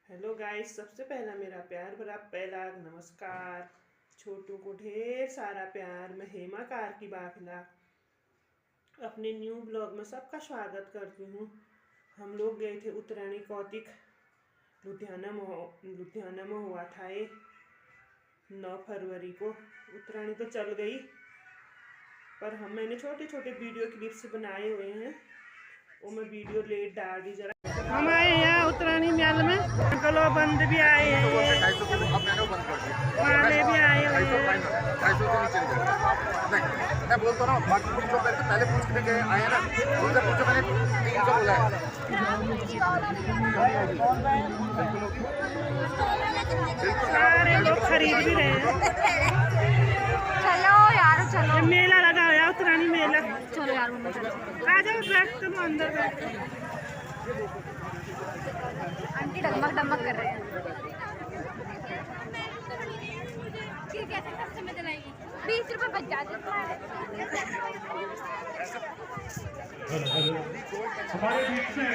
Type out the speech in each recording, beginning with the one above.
Hello guys, सबसे पहला मेरा प्यार भरा पहला नमस्कार। छोटू को ढेर सारा प्यार। मैं हेमा कार की बाखला अपने न्यू ब्लॉग में सबका स्वागत करती हूँ। हम लोग गए थे उत्तरायणी कौतिक लुधियाना में हुआ था ये 9 फरवरी को। उत्तरायणी तो चल गई पर मैंने छोटे छोटे वीडियो क्लिप्स बनाए हुए हैं, वो मैं वीडियो लेट डाल दी जरा। हम आए यहाँ उत्तरायणी मेल में, अंकल बंद भी आए हैं, वाले भी आए हुए हैं। मैं बोलता हूँ बाकी जो पहले पूछ के गए आए ना, उनसे पूछो, मैंने 300 बोला है। सारे लोग खरीद भी रहे हैं। चलो यार चलो, मेला लगा हुआ उत्तरायणी मेला। चलो यार आ जाओ, बैठ तुम अंदर बैठ। आंटी डगमग डगमग कर रहे हैं। कैसे सबसे मजा लाएगी? 20 रुपए बच जाते हमारे बीच में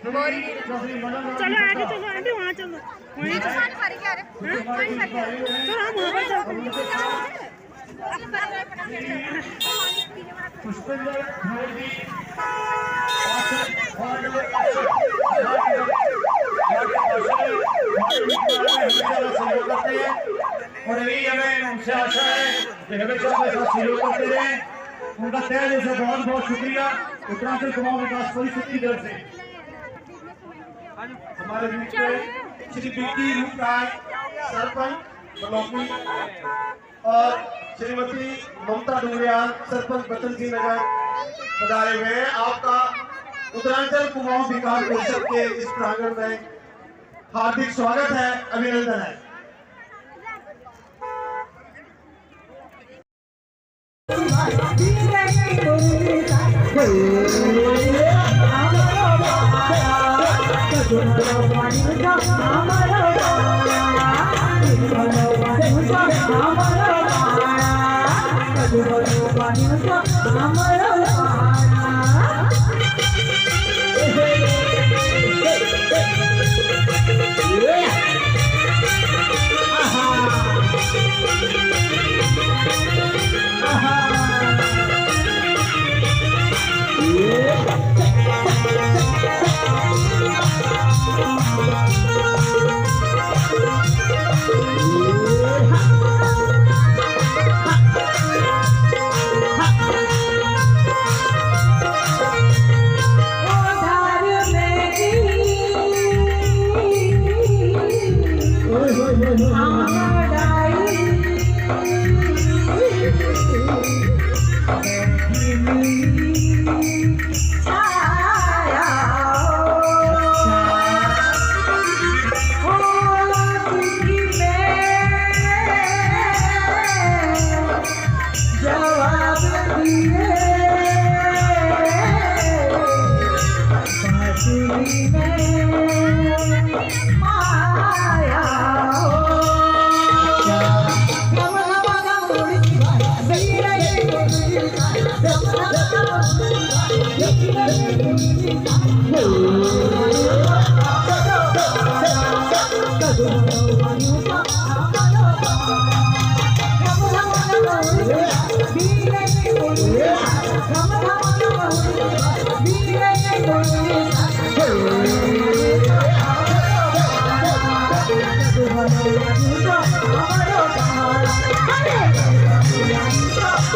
हमारे चलो आगे चलो आंटी, वहाँ चलो, वहीं चलो। तो हम वहाँ चलते पुष्पेंद्र और यही हमें उनसे आशा है कि हमेशा ऐसा सहयोग करते रहे। उनका तहे दिल से बहुत बहुत शुक्रिया। उत्तरांचल कुमाऊं विकास परिषद की तरफ से हमारे बीच में श्री बीटी रूपराय सरपंच बलौकी और श्रीमती ममता डुंगरियाल सरपंच बचन सिंह नगर पधारे हुए हैं। आपका उत्तरांचल कुमाऊं विकास परिषद के इस प्रांगण में हार्दिक स्वागत है, अभिनंदन है।